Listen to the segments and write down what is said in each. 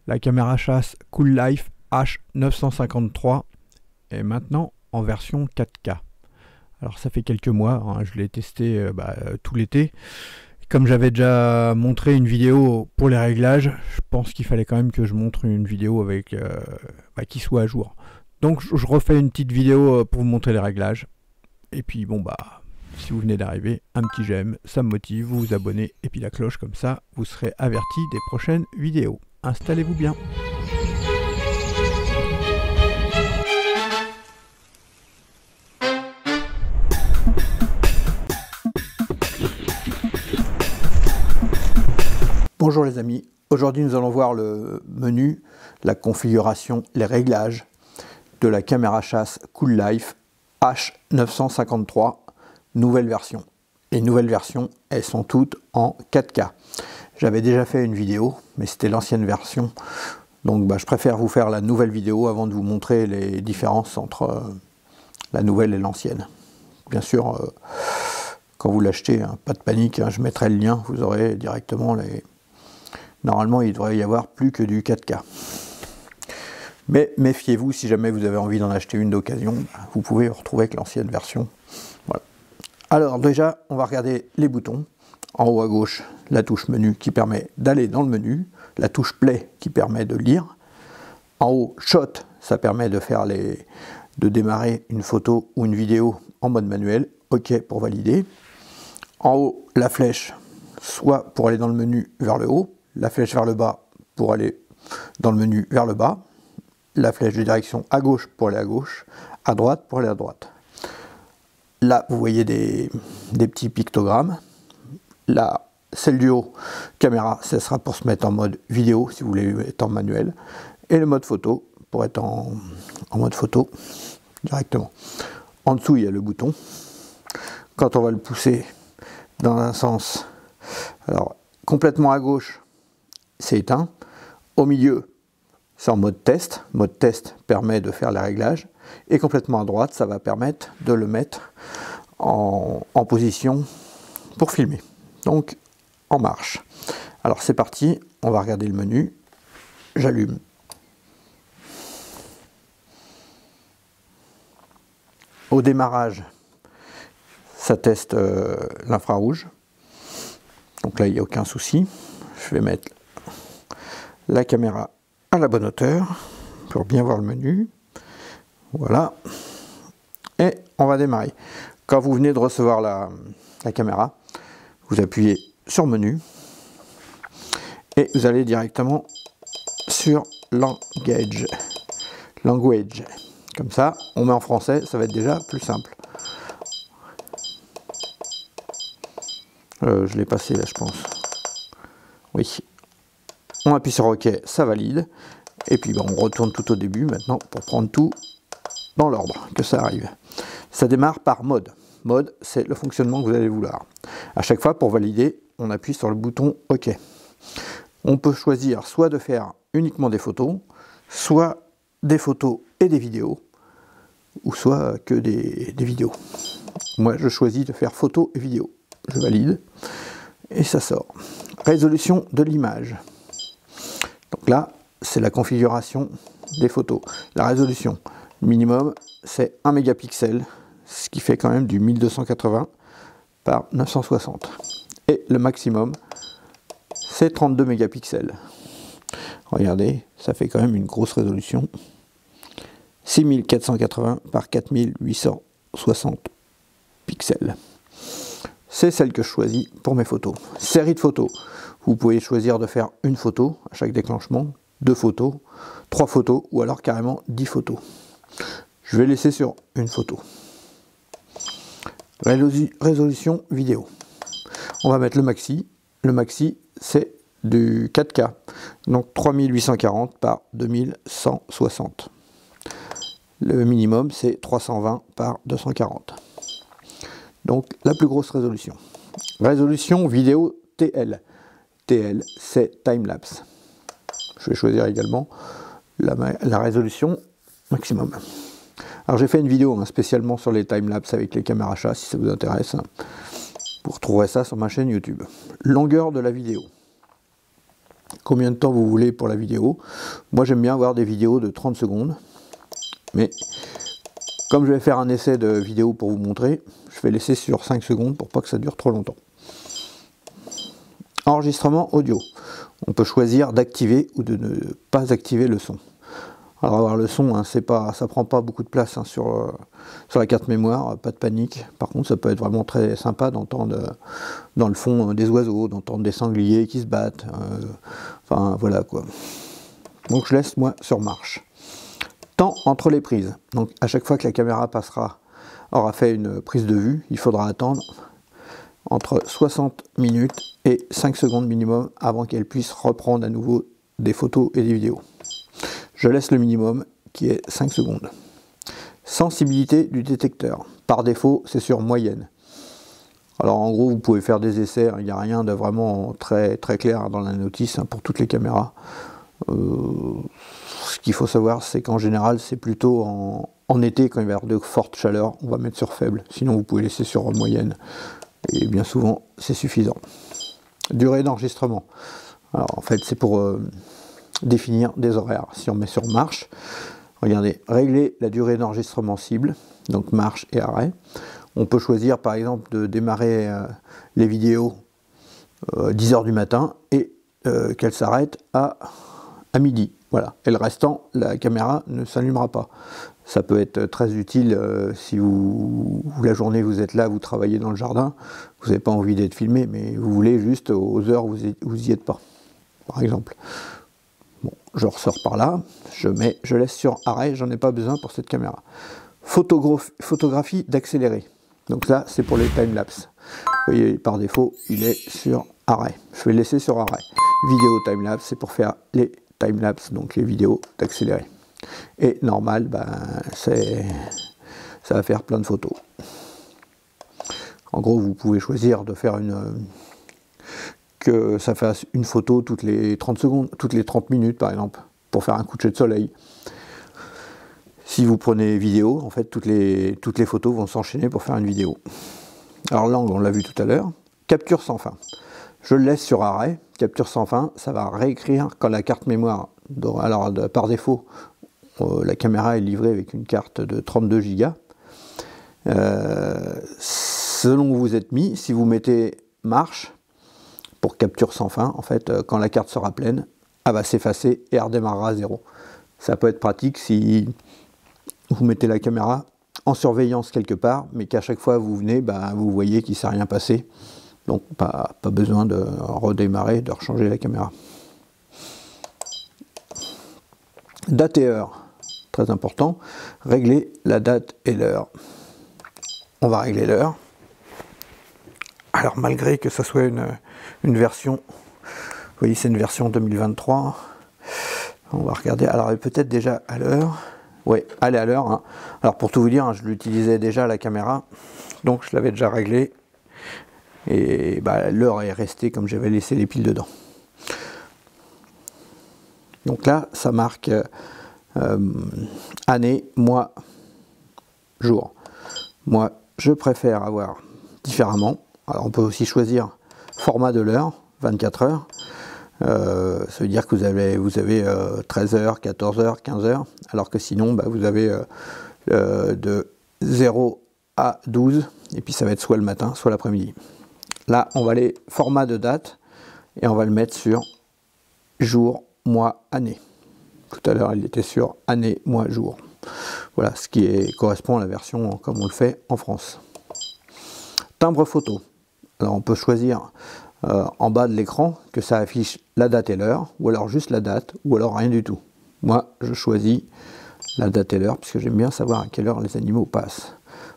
La caméra chasse Cool-Life H953 est maintenant en version 4K. Alors ça fait quelques mois, hein, je l'ai testé tout l'été. Comme j'avais déjà montré une vidéo pour les réglages, je pense qu'il fallait quand même que je montre une vidéo avec qui soit à jour. Donc je refais une petite vidéo pour vous montrer les réglages. Et puis si vous venez d'arriver, un petit j'aime, ça me motive, vous vous abonnez et puis la cloche, comme ça vous serez averti des prochaines vidéos. Installez-vous bien. Bonjour les amis, aujourd'hui nous allons voir le menu, la configuration, les réglages de la caméra chasse Cool-Life H953, nouvelle version. Les nouvelles versions, elles sont toutes en 4K. J'avais déjà fait une vidéo, mais c'était l'ancienne version. Donc je préfère vous faire la nouvelle vidéo avant de vous montrer les différences entre la nouvelle et l'ancienne. Bien sûr, quand vous l'achetez, pas de panique, je mettrai le lien, vous aurez directement les... Normalement, il devrait y avoir plus que du 4K. Mais méfiez-vous, si jamais vous avez envie d'en acheter une d'occasion, vous pouvez retrouver avec l'ancienne version. Voilà. Alors déjà, on va regarder les boutons. En haut à gauche, la touche menu qui permet d'aller dans le menu. La touche play qui permet de lire. En haut, shot, ça permet de faire de démarrer une photo ou une vidéo en mode manuel. OK pour valider. En haut, la flèche, soit pour aller dans le menu vers le haut, la flèche vers le bas pour aller dans le menu vers le bas, la flèche de direction à gauche pour aller à gauche, à droite pour aller à droite. Là, vous voyez des petits pictogrammes. Là, celle du haut, caméra, ça sera pour se mettre en mode vidéo, si vous voulez être en manuel. Et le mode photo, pour être en mode photo directement. En dessous, il y a le bouton. Quand on va le pousser dans un sens, alors complètement à gauche, c'est éteint. Au milieu, c'est en mode test. Mode test permet de faire les réglages. Et complètement à droite, ça va permettre de le mettre en position pour filmer. Donc, en marche. Alors, c'est parti. On va regarder le menu. J'allume. Au démarrage, ça teste l'infrarouge. Donc là, il n'y a aucun souci. Je vais mettre la caméra à la bonne hauteur pour bien voir le menu. Voilà. Et on va démarrer. Quand vous venez de recevoir la caméra, vous appuyez sur menu et vous allez directement sur Language. Comme ça, on met en français, ça va être déjà plus simple. Je l'ai passé là, je pense. Oui. On appuie sur OK, ça valide. Et puis on retourne tout au début maintenant pour prendre tout dans l'ordre que ça arrive. Ça démarre par mode. Mode, c'est le fonctionnement que vous allez vouloir. À chaque fois, pour valider, on appuie sur le bouton OK. On peut choisir soit de faire uniquement des photos, soit des photos et des vidéos, ou soit que des vidéos. Moi, je choisis de faire photos et vidéos. Je valide et ça sort. Résolution de l'image. Donc là, c'est la configuration des photos. La résolution minimum, c'est 1 mégapixel, ce qui fait quand même du 1280 par 960. Et le maximum, c'est 32 mégapixels. Regardez, ça fait quand même une grosse résolution. 6480 par 4860 pixels. C'est celle que je choisis pour mes photos. Série de photos. Vous pouvez choisir de faire une photo à chaque déclenchement, 2 photos, 3 photos ou alors carrément 10 photos. Je vais laisser sur une photo. Résolution vidéo. On va mettre le maxi. Le maxi, c'est du 4K. Donc 3840 par 2160. Le minimum, c'est 320 par 240. Donc la plus grosse résolution. Résolution vidéo TL. TL, c'est time-lapse. Je vais choisir également la résolution maximum. Alors j'ai fait une vidéo spécialement sur les time-lapse avec les caméras chasse, si ça vous intéresse. Vous retrouverez ça sur ma chaîne YouTube. Longueur de la vidéo. combien de temps vous voulez pour la vidéo. Moi j'aime bien avoir des vidéos de 30 secondes, mais comme je vais faire un essai de vidéo pour vous montrer, je vais laisser sur 5 secondes pour pas que ça dure trop longtemps. Enregistrement audio. On peut choisir d'activer ou de ne pas activer le son. Alors avoir le son, hein, ça prend pas beaucoup de place hein, sur la carte mémoire, pas de panique. Par contre, ça peut être vraiment très sympa d'entendre dans le fond des oiseaux, d'entendre des sangliers qui se battent. Enfin voilà quoi. Donc je laisse moi sur marche. Temps entre les prises. Donc à chaque fois que la caméra aura fait une prise de vue, il faudra attendre entre 60 minutes et 5 secondes minimum avant qu'elle puisse reprendre à nouveau des photos et des vidéos. Je laisse le minimum qui est 5 secondes. Sensibilité du détecteur. Par défaut, c'est sur moyenne. Alors en gros, vous pouvez faire des essais, il n'y a rien de vraiment très clair dans la notice pour toutes les caméras. Ce qu'il faut savoir, c'est qu'en général, c'est plutôt en été, quand il va y avoir de fortes chaleurs, on va mettre sur faible. Sinon, vous pouvez laisser sur moyenne. Et bien souvent, c'est suffisant. Durée d'enregistrement. Alors en fait, c'est pour définir des horaires. Si on met sur marche, regardez, régler la durée d'enregistrement cible, donc marche et arrêt. On peut choisir par exemple de démarrer les vidéos 10 h du matin et qu'elle s'arrête à midi. Voilà. Et le restant, la caméra ne s'allumera pas. Ça peut être très utile si la journée vous êtes là, vous travaillez dans le jardin, vous n'avez pas envie d'être filmé, mais vous voulez juste aux heures où vous n'y êtes pas, par exemple. Bon, je ressors par là, je laisse sur arrêt, j'en ai pas besoin pour cette caméra. Photographie d'accéléré. Donc là, c'est pour les timelapse. Vous voyez, par défaut, il est sur arrêt. Je vais le laisser sur arrêt. Vidéo timelapse, c'est pour faire les timelapse, donc les vidéos d'accéléré. Et normal, ça va faire plein de photos. En gros, vous pouvez choisir de faire que ça fasse une photo toutes les 30 secondes, toutes les 30 minutes par exemple, pour faire un coucher de soleil. Si vous prenez vidéo, en fait, toutes les photos vont s'enchaîner pour faire une vidéo. Alors l'angle, on l'a vu tout à l'heure. Capture sans fin. Je le laisse sur arrêt. Capture sans fin, ça va réécrire quand la carte mémoire. Alors par défaut, la caméra est livrée avec une carte de 32 Go. Selon où vous êtes mis, si vous mettez marche pour capture sans fin, en fait, quand la carte sera pleine, elle va s'effacer et elle redémarrera à 0. Ça peut être pratique si vous mettez la caméra en surveillance quelque part, mais qu'à chaque fois vous venez, vous voyez qu'il ne s'est rien passé. Donc pas besoin de redémarrer, de rechanger la caméra. Date et heure, très important. Régler la date et l'heure. On va régler l'heure. Alors malgré que ça soit une version, vous voyez c'est une version 2023, on va regarder, alors elle est peut-être déjà à l'heure. Oui, elle est à l'heure. Hein. Alors pour tout vous dire, hein, je l'utilisais déjà la caméra, donc je l'avais déjà réglé. Et l'heure est restée comme j'avais laissé les piles dedans. Donc là, ça marque année, mois, jour. Moi, je préfère avoir différemment. Alors on peut aussi choisir format de l'heure, 24 heures. Ça veut dire que vous avez 13 heures, 14 heures, 15 heures. Alors que sinon, vous avez de 0 à 12. Et puis ça va être soit le matin, soit l'après-midi. Là, on va aller format de date et on va le mettre sur jour, mois, année. Tout à l'heure, il était sur année, mois, jour. Voilà, ce qui correspond à la version comme on le fait en France. Timbre photo. Alors, on peut choisir en bas de l'écran que ça affiche la date et l'heure, ou alors juste la date, ou alors rien du tout. Moi, je choisis la date et l'heure, parce que j'aime bien savoir à quelle heure les animaux passent.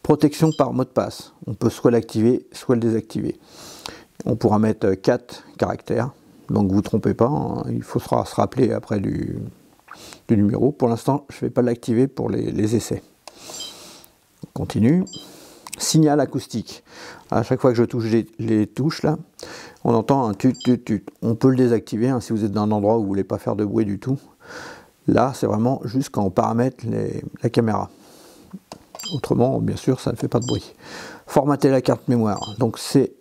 Protection par mot de passe. On peut soit l'activer, soit le désactiver. On pourra mettre 4 caractères, donc vous ne vous trompez pas, hein, il faudra se rappeler après du numéro. Pour l'instant, je ne vais pas l'activer pour les essais. On continue. Signal acoustique. À chaque fois que je touche les touches, là, on entend un tut-tut-tut. On peut le désactiver hein, si vous êtes dans un endroit où vous ne voulez pas faire de bruit du tout. Là, c'est vraiment juste quand on paramètre la caméra. Autrement, bien sûr, ça ne fait pas de bruit. Formater la carte mémoire. Donc c'est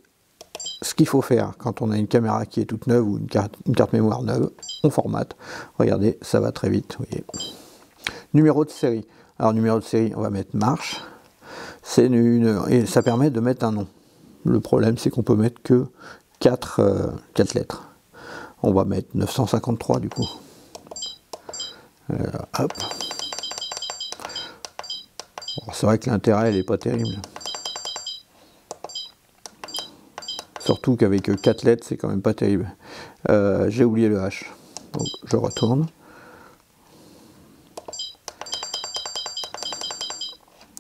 ce qu'il faut faire quand on a une caméra qui est toute neuve ou une carte mémoire neuve, on formate. Regardez, ça va très vite. Vous voyez. Numéro de série. Alors numéro de série, on va mettre marche. Et ça permet de mettre un nom. Le problème, c'est qu'on peut mettre que 4 lettres. On va mettre 953 du coup. Hop. Bon, c'est vrai que l'intérêt, elle n'est pas terrible. Surtout qu'avec 4 lettres, c'est quand même pas terrible. J'ai oublié le H. Donc je retourne.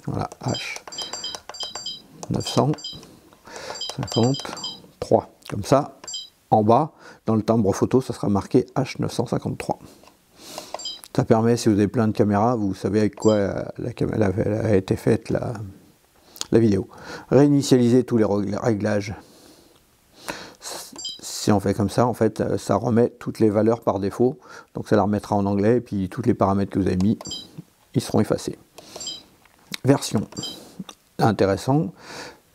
Voilà, H. 953. Comme ça, en bas, dans le timbre photo, ça sera marqué H953. Ça permet, si vous avez plein de caméras, vous savez avec quoi a été faite la vidéo. Réinitialiser tous les réglages. Si on fait comme ça, en fait, ça remet toutes les valeurs par défaut. Donc ça la remettra en anglais, et puis tous les paramètres que vous avez mis, ils seront effacés. Version. Intéressant.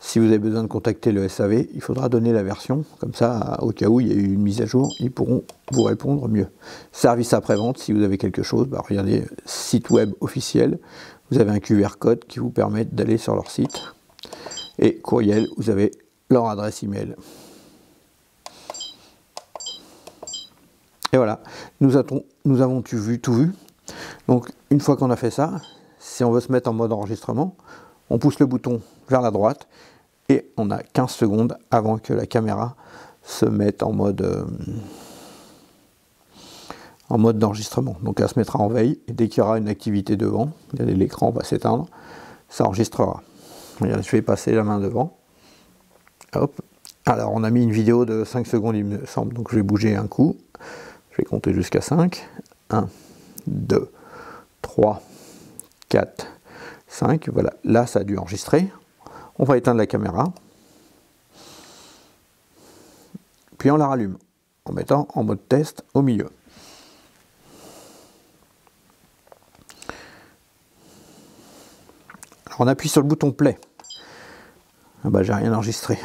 Si vous avez besoin de contacter le SAV, il faudra donner la version, comme ça, au cas où il y a eu une mise à jour, ils pourront vous répondre mieux. Service après-vente, si vous avez quelque chose, bah regardez, site web officiel, vous avez un QR code qui vous permet d'aller sur leur site. Et courriel, vous avez leur adresse email. Et voilà, nous avons tout vu. Donc, une fois qu'on a fait ça, si on veut se mettre en mode enregistrement, on pousse le bouton vers la droite et on a 15 secondes avant que la caméra se mette en mode d'enregistrement. Donc elle se mettra en veille et dès qu'il y aura une activité devant, l'écran va s'éteindre, ça enregistrera. Regardez, je vais passer la main devant. Hop. Alors on a mis une vidéo de 5 secondes il me semble, donc je vais bouger un coup. Je vais compter jusqu'à 5. 1, 2, 3, 4, 5. Voilà, là ça a dû enregistrer. On va éteindre la caméra. Puis on la rallume en mettant en mode test au milieu. Alors on appuie sur le bouton play. Ah bah j'ai rien enregistré.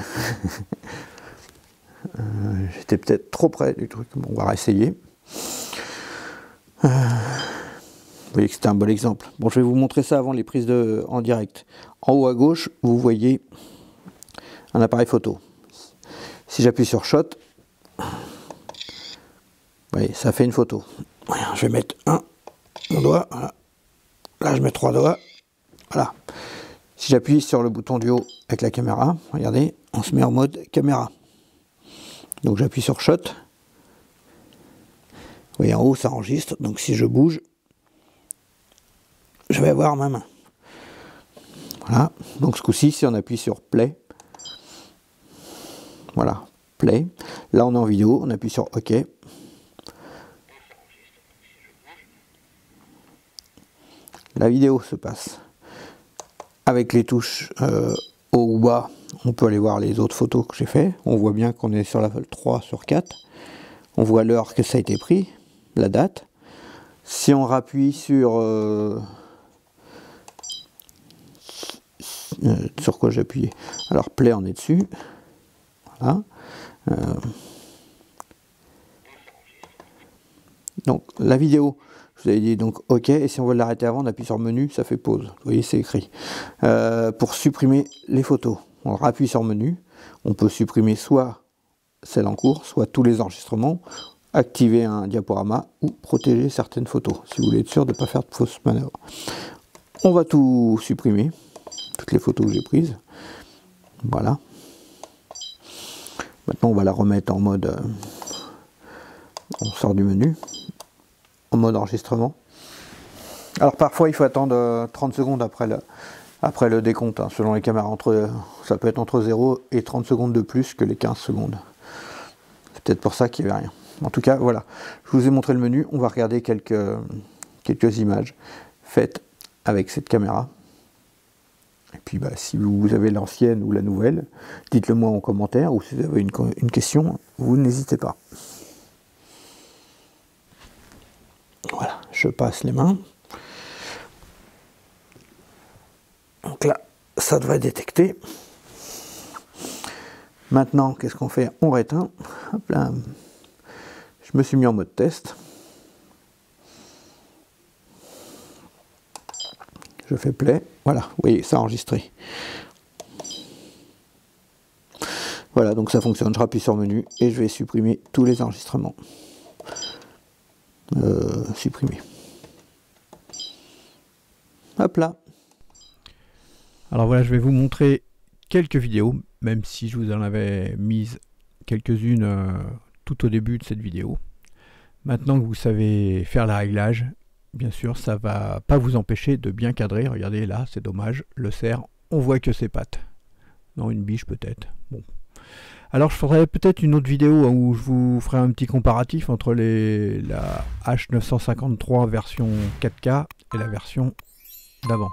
J'étais peut-être trop près du truc. Bon, on va réessayer. Vous voyez que c'était un bon exemple. Bon, je vais vous montrer ça avant les prises en direct. En haut à gauche, vous voyez un appareil photo. Si j'appuie sur Shot, vous voyez, ça fait une photo. Je vais mettre mon doigt. Voilà. Là, je mets 3 doigts. Voilà. Si j'appuie sur le bouton du haut avec la caméra, regardez, on se met en mode caméra. Donc j'appuie sur Shot. Vous voyez, en haut, ça enregistre. Donc si je bouge, je vais avoir ma main. Voilà. Donc ce coup-ci, si on appuie sur Play, voilà, Play. Là, on est en vidéo, on appuie sur OK. La vidéo se passe. Avec les touches haut ou bas, on peut aller voir les autres photos que j'ai fait. On voit bien qu'on est sur la 3 sur 4. On voit l'heure que ça a été pris, la date. Si on rappuie sur quoi j'ai appuyé. Alors Play, on est dessus. Voilà. Donc la vidéo, je vous avais dit donc OK, et si on veut l'arrêter avant, on appuie sur menu, ça fait pause. Vous voyez, c'est écrit. Pour supprimer les photos, on appuie sur menu. On peut supprimer soit celle en cours, soit tous les enregistrements, activer un diaporama ou protéger certaines photos, si vous voulez être sûr de ne pas faire de fausses manœuvres. On va tout supprimer, toutes les photos que j'ai prises. Voilà. Maintenant, on va la remettre en mode... on sort du menu, en mode enregistrement. Alors parfois, il faut attendre 30 secondes après le décompte, hein, selon les caméras. Ça peut être entre 0 et 30 secondes de plus que les 15 secondes. C'est peut-être pour ça qu'il n'y avait rien. En tout cas, voilà. Je vous ai montré le menu. On va regarder quelques images faites avec cette caméra. Et puis, bah, si vous avez l'ancienne ou la nouvelle, dites-le moi en commentaire. Ou si vous avez une question, vous n'hésitez pas. Voilà, je passe les mains. Donc là, ça devrait détecter. Maintenant, qu'est-ce qu'on fait? On réteint. Hop là. Je me suis mis en mode test. Je fais play. Voilà, vous voyez, ça a enregistré. Voilà, donc ça fonctionne. Je rappuie sur menu et je vais supprimer tous les enregistrements. Supprimer. Hop là. Alors voilà, je vais vous montrer quelques vidéos, même si je vous en avais mises quelques-unes tout au début de cette vidéo. Maintenant que vous savez faire les réglages, bien sûr, ça va pas vous empêcher de bien cadrer. Regardez là, c'est dommage, le cerf, on voit que ses pattes. Non, une biche peut-être. Bon. Alors je ferai peut-être une autre vidéo où je vous ferai un petit comparatif entre la H953 version 4K et la version d'avant.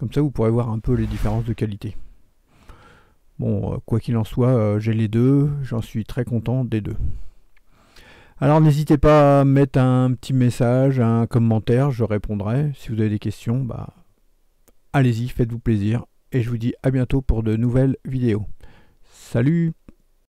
Comme ça vous pourrez voir un peu les différences de qualité. Bon, quoi qu'il en soit, j'ai les deux, j'en suis très content des deux. Alors n'hésitez pas à mettre un petit message, un commentaire, je répondrai. Si vous avez des questions, bah, allez-y, faites-vous plaisir. Et je vous dis à bientôt pour de nouvelles vidéos. Salut!